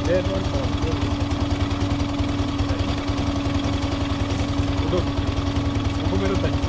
Dead one for udah aku baru tadi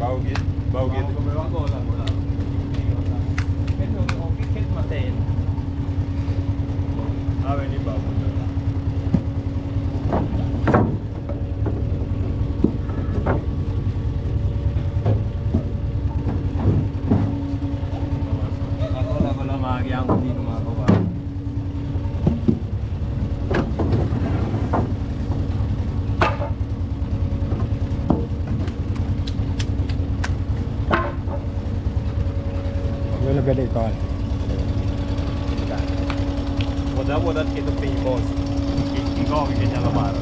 Bau gitu. Ah, ini bau. Ako lang maagyang ko dito mga kawan. Wala gani ikaw. Mudah-mudahan kita pingos. Ikaw ang ganyan lamar.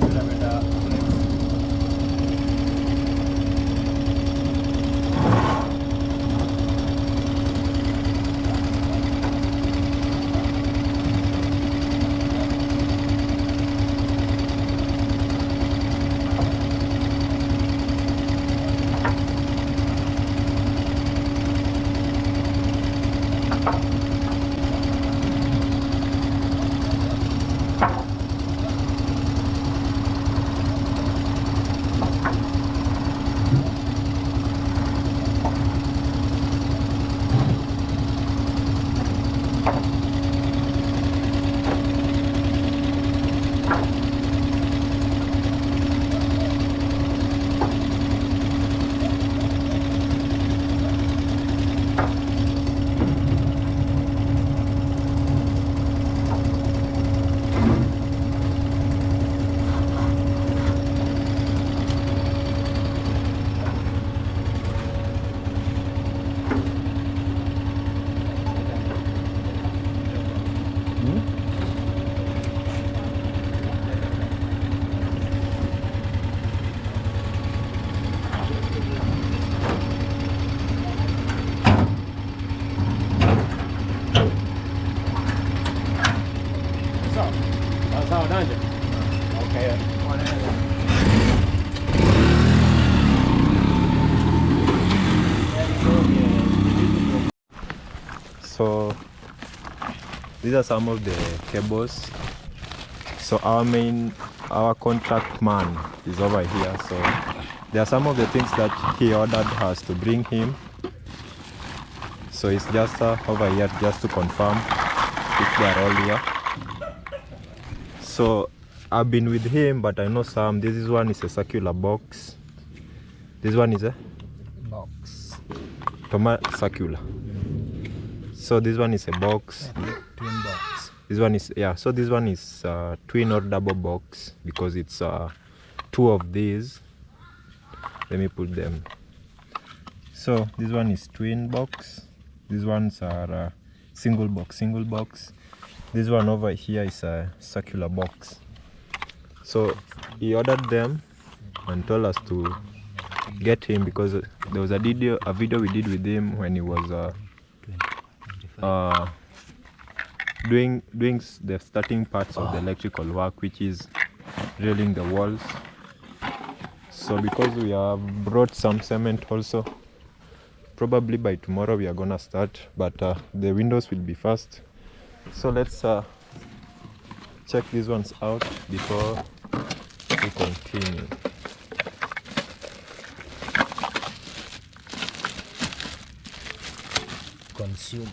Beda-beda. Manja. Okay. So these are some of the cables. So our contract man is over here. So there are some of the things that he ordered us to bring him. So it's just over here just to confirm if they are all here. So I've been with him, but I know some. This one is a circular box. This one is a Box. circular. So this one is a box. Twin box. This one is, yeah, so this one is twin or double box because it's two of these. Let me put them. So this one is twin box. These ones are single box. This one over here is a circular box. So he ordered them and told us to get him because there was a video we did with him when he was doing the starting parts of the electrical work, which is drilling the walls. So because we have brought some cement also, probably by tomorrow we are gonna start, but the windows will be first. So let's check these ones out before we continue. Consumer.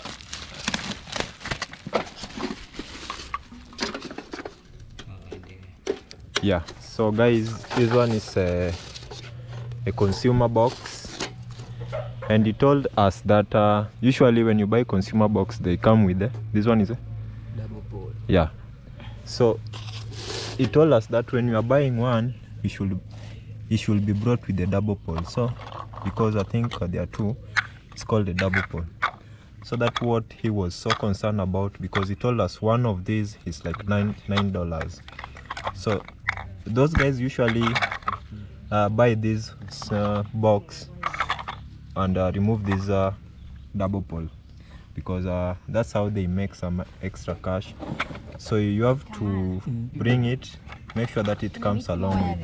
Yeah, so guys, this one is a consumer box, and he told us that usually when you buy consumer box they come with this one is a Double pole. yeah. So he told us that when you are buying one, it should be brought with a double pole. So because I think there are two, it's called a double pole. So that's what he was so concerned about, because he told us one of these is like $9. So those guys usually buy this box and remove this double pole, because that's how they make some extra cash. So you have to bring it, make sure that it comes along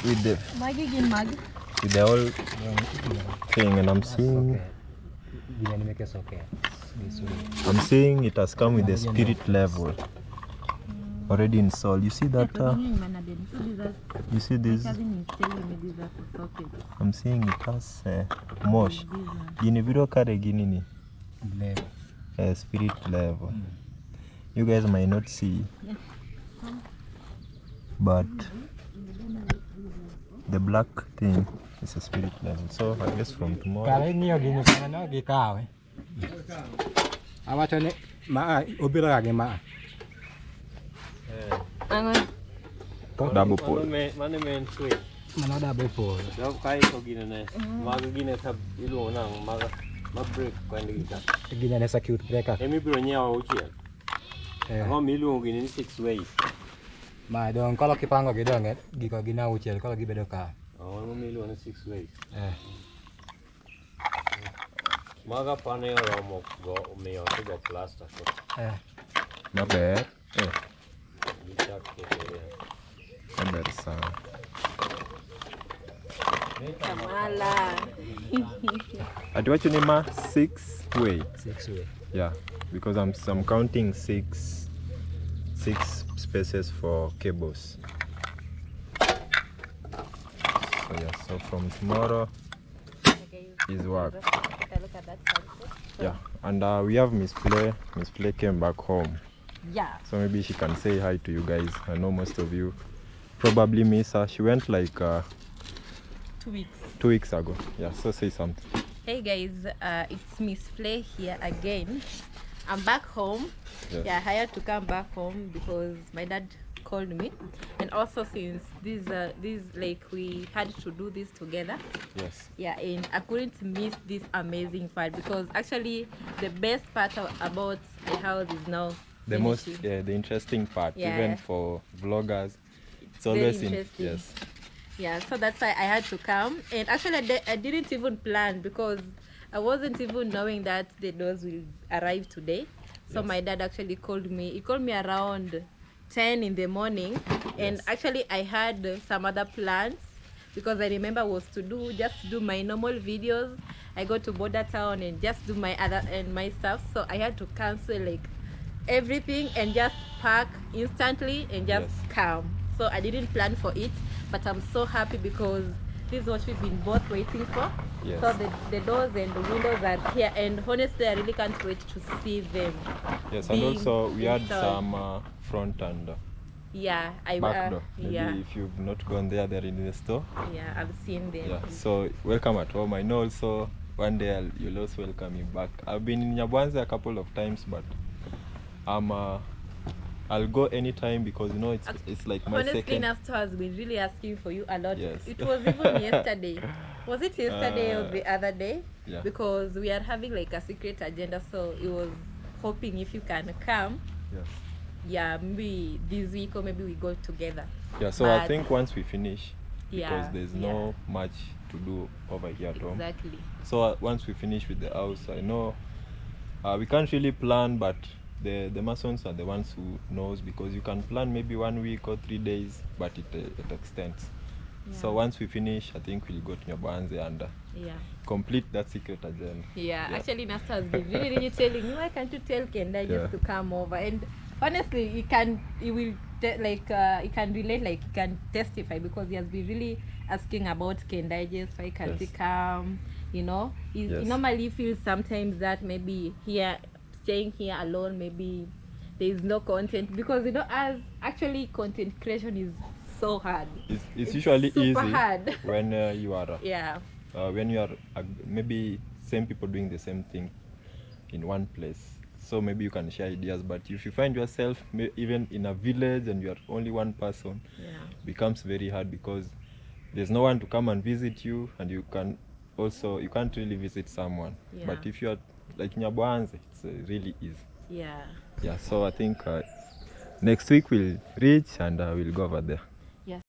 with the whole thing. And I'm seeing it has come with the spirit level already installed. You see that? You see this? I'm seeing it has mosh. Gineviro kare ginini. Spirit level. You guys might not see, but the black thing is a spirit level. So I guess from tomorrow. Kala niyo gini pa no gikaw. Awa chone ma obira ge ma. Double pole. Mana main switch. Mano double pole. Daw kay ko ginana. Maga ginata ilo nang maga break kwenda gita. Gina na circuit breaker. Emi biro nyawa uchiel. Ngo miluongo gini ni 6 ways. Ma dong kalau kipango gidong giko gina uchiel kalau gibedo ka. Ngo miluongo ni 6 ways. Maga pane romo go umiyo go plaster ko. Maber. Bichak kete. Maber sana. Kamala. Atiwacho ni ma 6 way. 6 way. Yeah, because I'm counting six spaces for cables. So yeah, so from tomorrow is work. Yeah, and we have Miss Flay. Miss Flay came back home. Yeah. So maybe she can say hi to you guys. I know most of you probably miss her. She went like 2 weeks. 2 weeks ago. Yeah, so say something. Hey guys, it's Miss Flay here again. I'm back home. Yes. Yeah, I had to come back home because my dad called me, and also since this like we had to do this together. Yes. Yeah, and I couldn't miss this amazing part, because actually the best part about the house is now The most, finishing. the interesting part, Yeah. even for vloggers, it's Very always interesting. yes. Yeah, so that's why I had to come. And actually I didn't even plan, because I wasn't even knowing that the doors will arrive today. So Yes. my dad actually called me. He called me around 10 in the morning, and Yes. actually I had some other plans because I remember was to do my normal videos. I go to Border Town and just do my my stuff, so I had to cancel like everything and just pack instantly and just Yes. come. So I didn't plan for it, but I'm so happy because this is what we've been both waiting for. Yes. So the doors and the windows are here, and honestly I really can't wait to see them. Yes, and being also we had installed. some front and Yeah, I back door. Maybe yeah, if you've not gone there, they're in the store. yeah, I've seen them. Yeah, so welcome at home. I know also one day you'll also welcome me back. I've been in Nyabanza a couple of times, but I'll go anytime because you know it's like my Honestly, second. Nasta has been really asking for you a lot. Yes. It was even yesterday. Was it yesterday or the other day? Yeah. Because we are having like a secret agenda, so it was hoping if you can come. Yes. Yeah, maybe this week or maybe we go together. Yeah, so I But- think once we finish, because Yeah, there's no much to do over here at home. Exactly. So once we finish with the house, I know we can't really plan, but the Masons are the ones who knows, because you can plan maybe 1 week or 3 days, but it extends. So Yeah. once we finish, I think we'll go to Nyabanze and Yeah. complete that secret agenda. Yeah, Yeah. actually Nasta has been really telling me, why can't you tell Kenda Yeah. just to come over? And honestly, he can relate, like he can testify, because he has been really asking about Kenda just why can't he Yes. come, you know? He Yes. normally feels sometimes that maybe staying here alone, maybe there is no content, because you know, as actually content creation is so hard. It's usually super easy hard. when you are Yeah. when you are maybe same people doing the same thing in one place, so maybe you can share ideas. But if you find yourself even in a village and you are only one person, Yeah. it becomes very hard because there's no one to come and visit you, and you can't really visit someone. Yeah. But if you are like Nyabanze, it's really easy. Yeah. Yeah, so I think next week we'll reach and we'll go over there. Yes.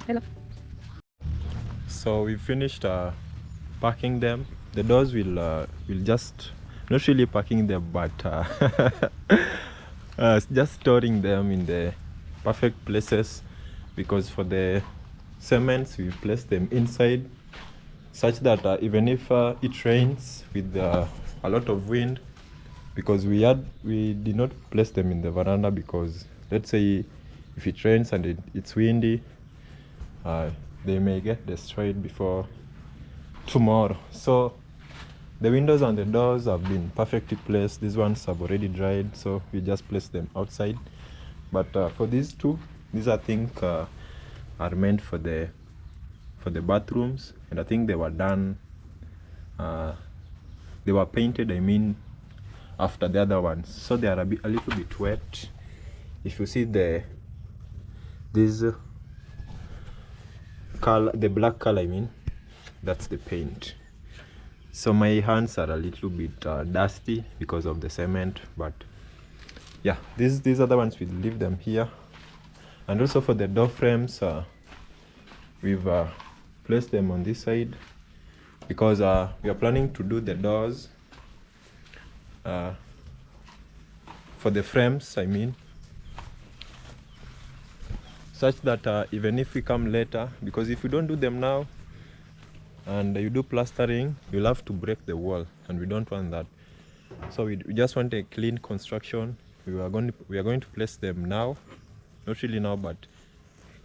Hello. So we finished packing them. The doors will just not really packing them, but just storing them in the perfect places, because for the cements we place them inside, such that even if it rains with a lot of wind, because we did not place them in the veranda, because let's say if it rains and it's windy, they may get destroyed before tomorrow. So the windows and the doors have been perfectly placed. These ones have already dried, so we just place them outside. But for these two, these I think are meant for the bathrooms, and I think they were done. They were painted, I mean, after the other ones, so they are a little bit wet. If you see this color, the black color, I mean, that's the paint. So my hands are a little bit dusty because of the cement, but yeah, these other ones, we'll leave them here. And also for the door frames, we've placed them on this side, because we are planning to do the doors for the frames, I mean. such that even if we come later, because if you don't do them now and you do plastering, you'll have to break the wall, and we don't want that. So we just want a clean construction. We are going to place them now, not really now, but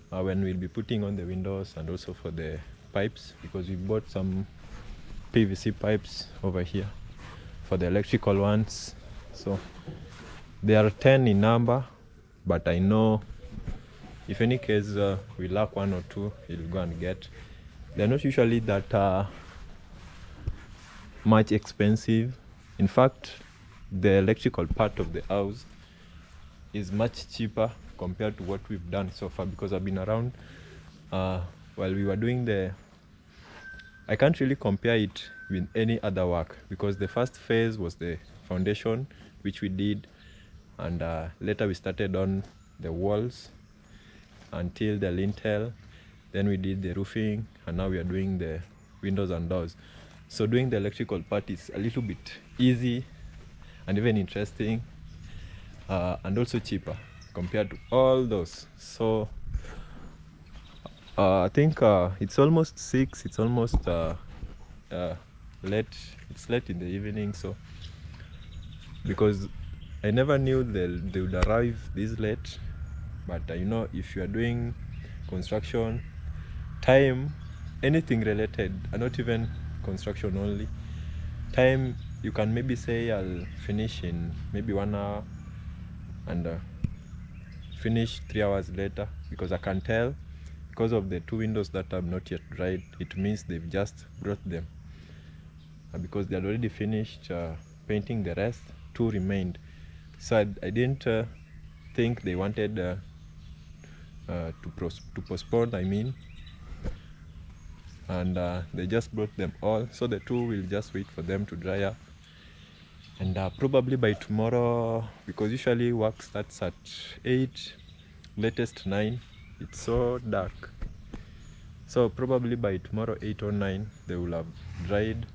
when we'll be putting on the windows and also for the pipes, because we bought some PVC pipes over here for the electrical ones. So they are 10 in number, but I know if any case we lack one or two, we'll go and get. They're not usually that much expensive. In fact, the electrical part of the house is much cheaper compared to what we've done so far, because I've been around while we were doing I can't really compare it with any other work, because the first phase was the foundation, which we did, and later we started on the walls until the lintel, then we did the roofing, and now we are doing the windows and doors. So doing the electrical part is a little bit easy and even interesting, and also cheaper compared to all those. So I think it's almost 6, it's almost late, it's late in the evening. So because I never knew they would arrive this late, but you know, if you are doing construction, time, anything related, and not even construction only, time, you can maybe say I'll finish in maybe 1 hour and finish 3 hours later, because I can tell, because of the 2 windows that have not yet dried, it means they've just brought them, because they had already finished painting the rest, 2 remained. So I didn't think they wanted to postpone, I mean, and they just brought them all. So the 2 will just wait for them to dry up, and probably by tomorrow, because usually work starts at 8, latest 9, it's so dark, so probably by tomorrow 8 or 9 they will have dried.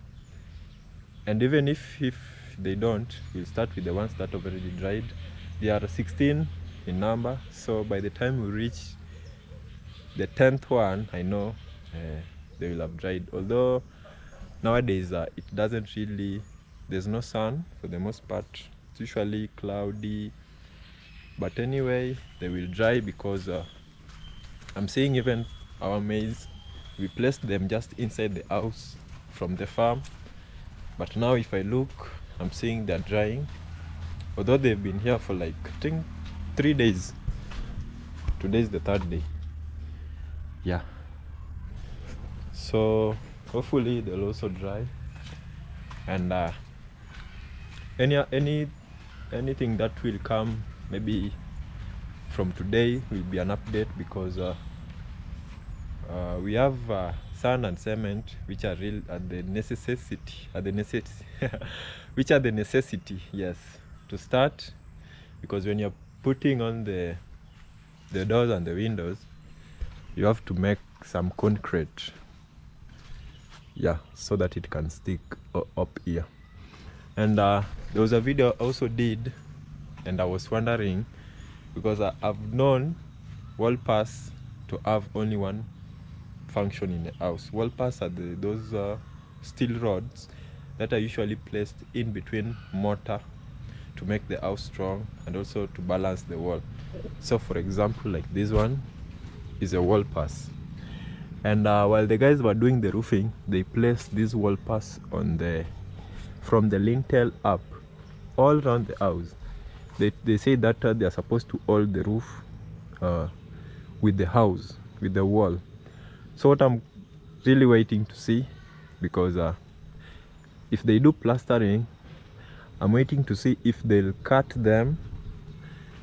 And even if they don't, we'll start with the ones that have already dried. They are 16 in number, so by the time we reach the 10th one, I know they will have dried. Although nowadays it doesn't really, there's no sun for the most part, it's usually cloudy, but anyway they will dry, because I'm seeing even our maize, we placed them just inside the house from the farm, but now if I look, I'm seeing they're drying, although they've been here for like, I think, 3 days. Today's the 3rd day. Yeah, so hopefully they'll also dry, and anything that will come maybe from today will be an update, because we have sand and cement, which are the necessity, yes, to start, because when you're putting on the doors and the windows, you have to make some concrete, yeah, so that it can stick up here. And there was a video I also did, and I was wondering, because I've known wall pass to have only one function in the house. Wall pass are those steel rods that are usually placed in between mortar to make the house strong and also to balance the wall. So for example, like this one is a wall pass, and while the guys were doing the roofing, they placed this wall pass on from the lintel up all around the house. They say that they are supposed to hold the roof with the house, with the wall. So what I'm really waiting to see, because if they do plastering, I'm waiting to see if they'll cut them,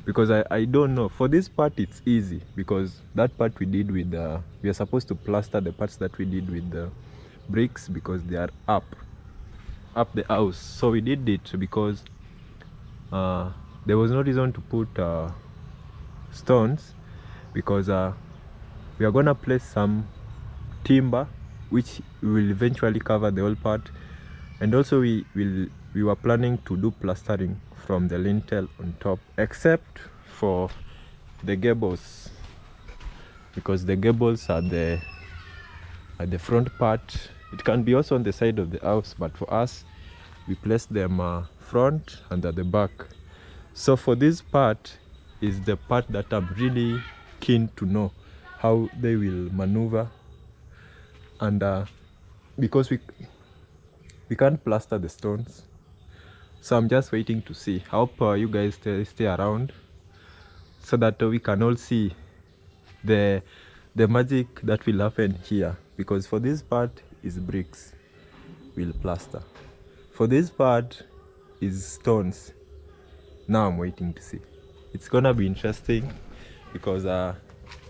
because I don't know. For this part it's easy, because that part we did with we are supposed to plaster the parts that we did with the bricks, because they are up the house. So we did it because there was no reason to put stones, because we are gonna place some timber which will eventually cover the whole part, and also we were planning to do plastering from the lintel on top, except for the gables. because the gables are at the front part. It can be also on the side of the house, but for us we place them front and at the back. So for this part is the part that I'm really keen to know how they will maneuver, and because we can't plaster the stones, so I'm just waiting to see. I hope you guys stay around so that we can all see the magic that will happen here, because for this part is bricks, we'll plaster. For this part is stones. Now I'm waiting to see. It's gonna be interesting because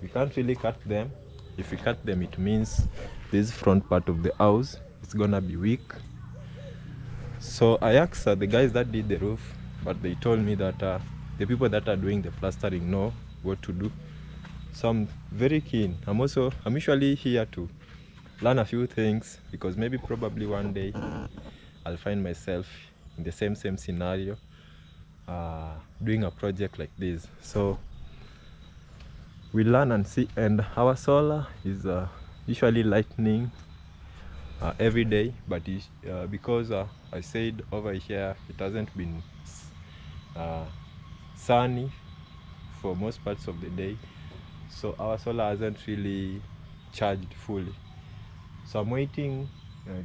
we can't really cut them. If we cut them, it means this front part of the house is gonna be weak. So I asked the guys that did the roof, but they told me that the people that are doing the plastering know what to do. So I'm very keen. I'm usually here to learn a few things, because maybe probably one day I'll find myself in the same scenario, doing a project like this. So we learn and see. And our solar is usually lightning every day, but because I said over here it hasn't been sunny for most parts of the day, so our solar hasn't really charged fully. So I'm waiting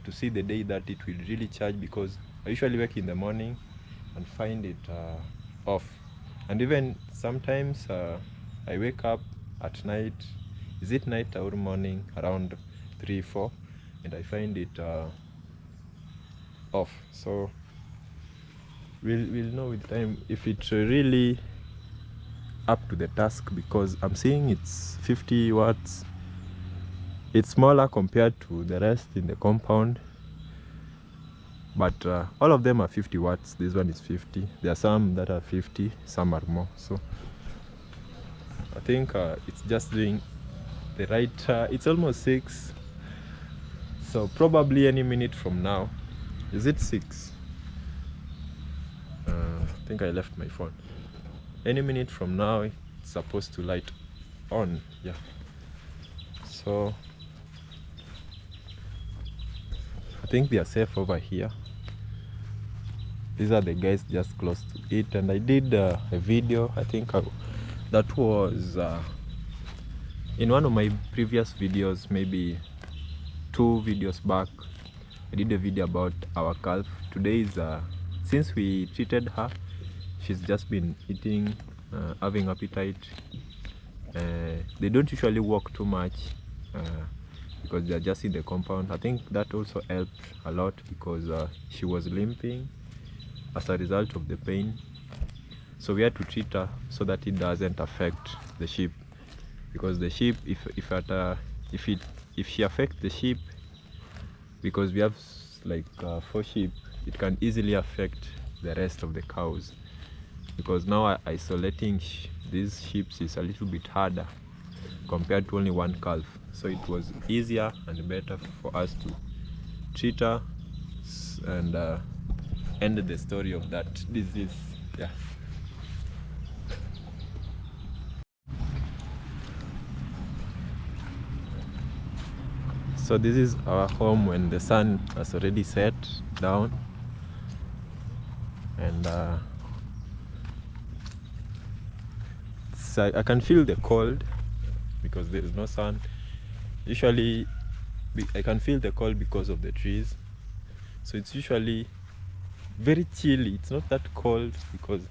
to see the day that it will really charge, because I usually wake in the morning and find it off, and even sometimes I wake up at night, is it night or morning, around 3-4, and I find it off. So we'll know with time if it's really up to the task, because I'm seeing it's 50 watts. It's smaller compared to the rest in the compound, but all of them are 50 watts. This one is 50. There are some that are 50, some are more. So I think it's just doing the right. It's almost 6, so probably any minute from now. Is it 6? I think I left my phone. Any minute from now it's supposed to light on. Yeah, so I think they are safe over here. These are the guys just close to it, and I did a video, I think that was in one of my previous videos, maybe 2 videos back. I did a video about our calf. Today is since we treated her, she's just been eating, having appetite. They don't usually walk too much because they're just in the compound. I think that also helped a lot, because she was limping as a result of the pain. So we had to treat her so that it doesn't affect the sheep, because the sheep, if she affects the sheep, because we have like 4 sheep, it can easily affect the rest of the cows, because now isolating these sheep is a little bit harder compared to only 1 calf. So it was easier and better for us to treat her and end the story of that disease. Yeah. So this is our home when the sun has already set down, and I can feel the cold because there is no sun. Usually I can feel the cold because of the trees, so it's usually very chilly. It's not that cold, because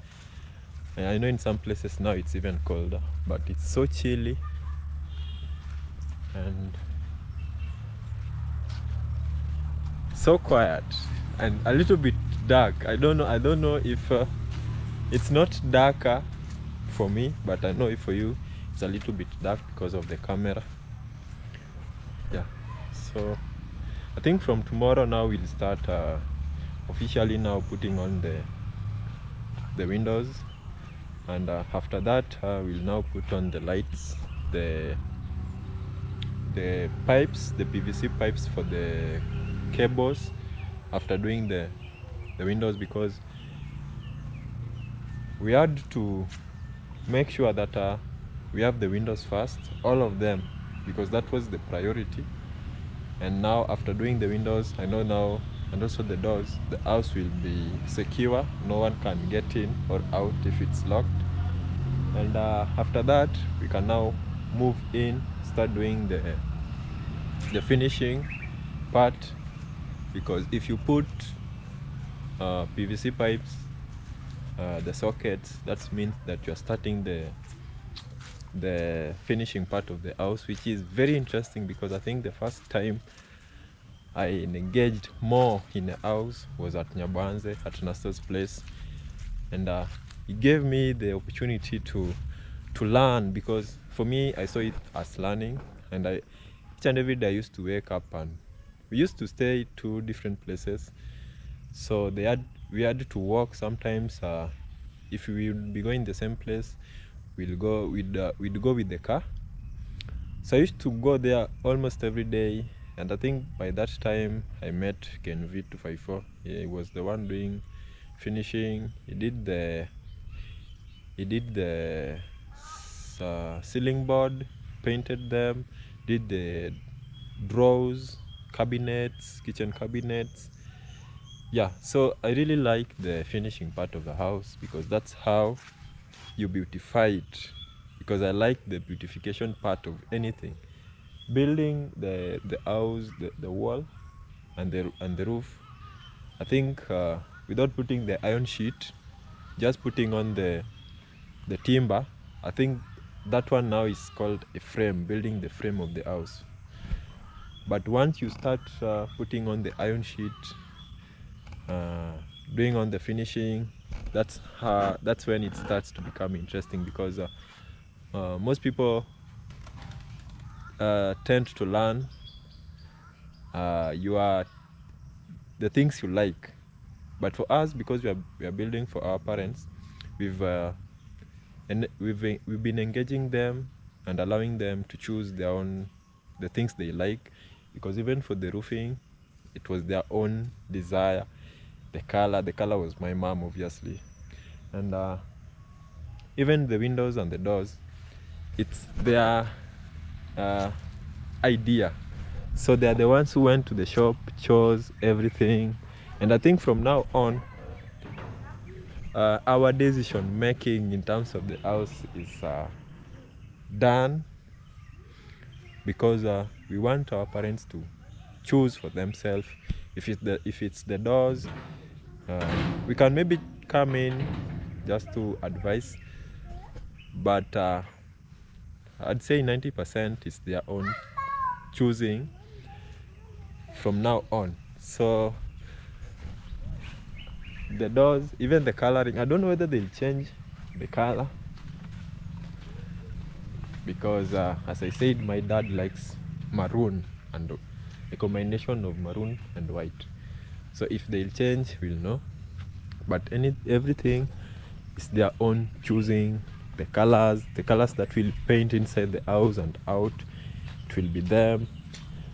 I know in some places now it's even colder, but it's so chilly and so quiet and a little bit dark. I don't know if it's not darker for me, but I know if for you it's a little bit dark because of the camera. Yeah, so I think from tomorrow now we'll start officially now putting on the windows, and after that we'll now put on the lights, the pipes, the PVC pipes for the cables after doing the windows, because we had to make sure that we have the windows first, all of them, because that was the priority. And now after doing the windows, I know now, and also the doors, the house will be secure. No one can get in or out if it's locked. And after that, we can now move in, start doing the finishing part, because if you put PVC pipes, the sockets, that means that you're starting the finishing part of the house, which is very interesting, because I think the first time I engaged more in a house was at Nyabanze, at Nastor's place, and it gave me the opportunity to learn, because for me I saw it as learning. And each and every day I used to wake up, and we used to stay 2 different places, so we had to walk sometimes. If we would be going the same place, we'd go with the car. So I used to go there almost every day. And I think by that time I met Ken V254. He was the one doing finishing. He did the ceiling board, painted them, did the drawers, cabinets, kitchen cabinets. Yeah, so I really like the finishing part of the house, because that's how you beautify it. Because I like the beautification part of anything. Building the house, the wall and the roof, I think without putting the iron sheet, just putting on the timber, I think that one now is called a frame, building the frame of the house. But once you start putting on the iron sheet, doing on the finishing, that's when it starts to become interesting, because most people tend to learn the things you like. But for us, because we are building for our parents, we've been engaging them and allowing them to choose the things they like, because even for the roofing, it was their own desire. The color was my mom, obviously. And even the windows and the doors, it's their idea. So they are the ones who went to the shop, chose everything. And I think from now on, our decision making in terms of the house is done, because we want our parents to choose for themselves. If it's the doors, we can maybe come in just to advise, but I'd say 90% is their own choosing from now on. So the doors, even the coloring, I don't know whether they'll change the color, because as I said, my dad likes maroon, and a combination of maroon and white. So if they'll change, we'll know. But everything is their own choosing. The colors that will paint inside the house and out, it will be them.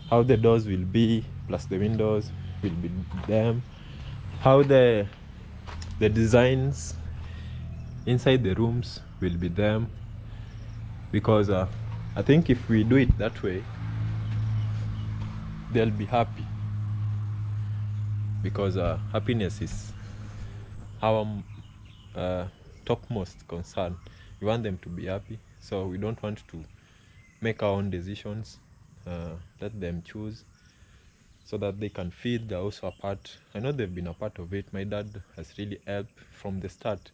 How the doors will be, plus the windows, will be them. How the designs inside the rooms will be them. Because I think if we do it that way, they'll be happy. Because happiness is our topmost concern. We want them to be happy, so we don't want to make our own decisions. Let them choose, so that they can feel they're also a part. I know they've been a part of it. My dad has really helped from the start.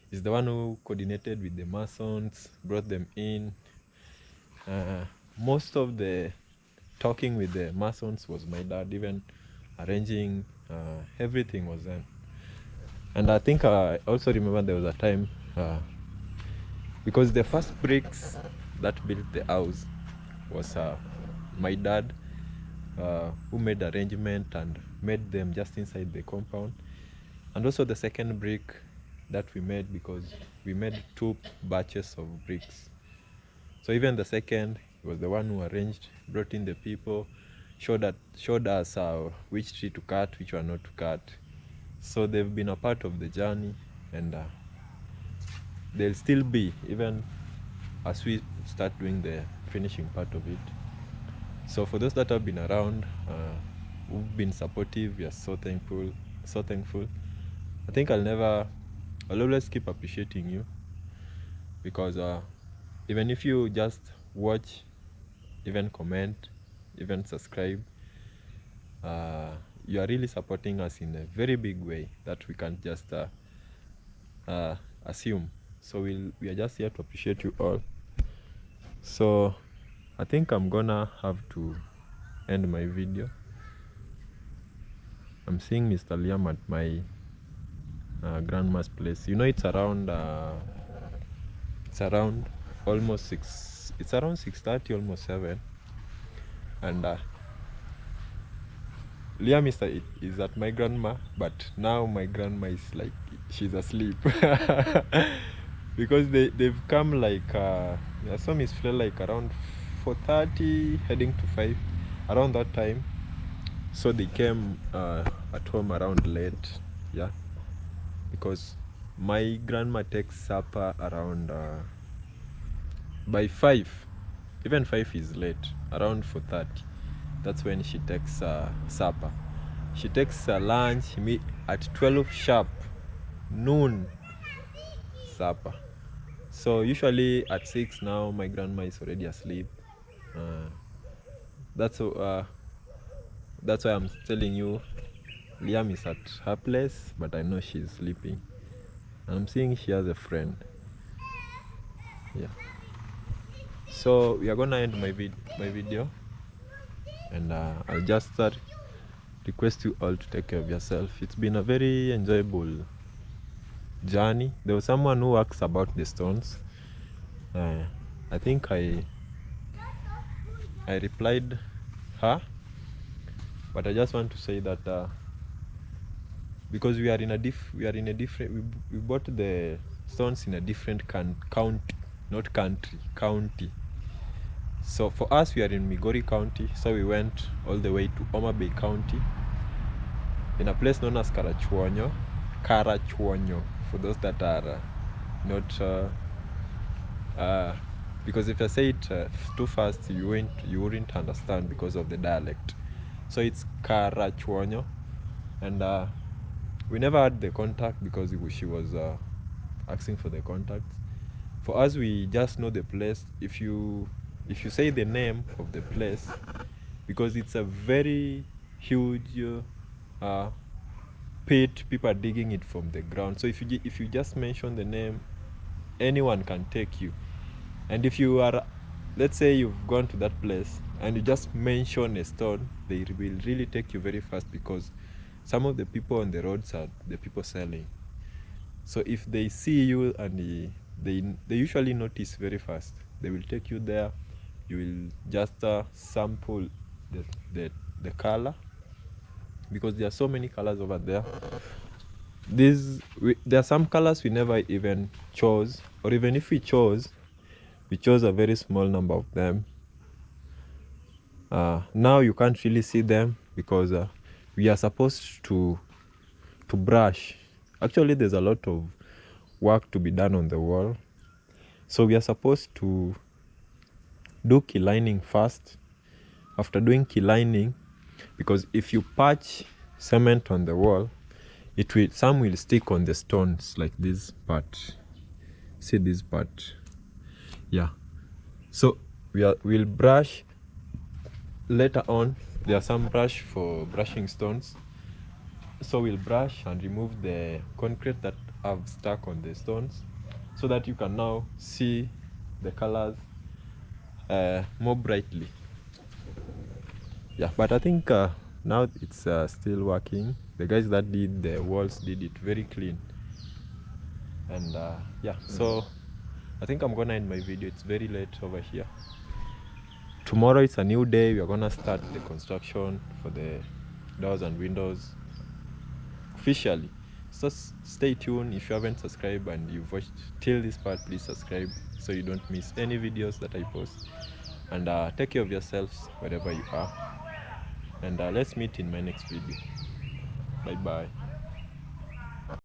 He's the one who coordinated with the masons, brought them in. Most of the talking with the masons was my dad. Even arranging everything was them. And I think I also remember there was a time, because the first bricks that built the house was my dad, who made arrangement and made them just inside the compound. And also the second brick that we made, because we made 2 batches of bricks. So even the second, he was the one who arranged, brought in the people, showed us which tree to cut, which one not to cut. So they've been a part of the journey, and they'll still be, even as we start doing the finishing part of it. So for those that have been around, who've been supportive, we are so thankful, so thankful. I think I'll always keep appreciating you, because even if you just watch, even comment, even subscribe, you are really supporting us in a very big way that we can't just assume. So we are just here to appreciate you all. So I think I'm gonna have to end my video. I'm seeing Mr. Liam at my grandma's place. You know, it's around almost 6. It's around 6:30, almost 7. And Liam is at my grandma, but now my grandma is like, she's asleep. Because they've come like I saw Miss Flair like around 4:30 heading to 5, around that time. So they came at home around late, yeah, because my grandma takes supper around by 5. Even 5 is late, around 4:30. That's when she takes supper. She takes lunch at 12 sharp, noon, supper. So usually at 6 now my grandma is already asleep. That's why I'm telling you, Liam is at her place, but I know she's sleeping. I'm seeing she has a friend. Yeah. So we are gonna end my video, and I'll just request you all to take care of yourself. It's been a very enjoyable journey. There was someone who asked about the stones. I think I replied her, but I just want to say that because we bought the stones in a different county. So for us, we are in Migori County, so we went all the way to Homa Bay County in a place known as Karachuonyo, for those that are not because if I say it too fast, you wouldn't understand because of the dialect. So it's Karachuonyo, and we never had the contact because she was asking for the contacts. For us, we just know the place. If you say the name of the place, because it's a very huge pit, people are digging it from the ground. So if you just mention the name, anyone can take you. And if you are, let's say you've gone to that place and you just mention a stone, they will really take you very fast, because some of the people on the roads are the people selling. So if they see you, and they usually notice very fast, they will take you there. You will just sample the color, because there are so many colors over there. There are some colors we never even chose, or even if we chose a very small number of them. Now you can't really see them because we are supposed to brush. Actually, there's a lot of work to be done on the wall, so we are supposed to do key lining first. After doing key lining, because if you patch cement on the wall, some will stick on the stones, like this part. See this part? Yeah. So we'll brush later on. There are some brush for brushing stones, so we'll brush and remove the concrete that have stuck on the stones, so that you can now see the colors more brightly. Yeah, but I think now it's still working. The guys that did the walls did it very clean, and yeah. So I think I'm gonna end my video. It's very late over here. Tomorrow it's a new day. We are gonna start the construction for the doors and windows officially. So stay tuned. If you haven't subscribed and you've watched till this part, please subscribe so you don't miss any videos that I post. And take care of yourselves wherever you are, and let's meet in my next video. Bye bye.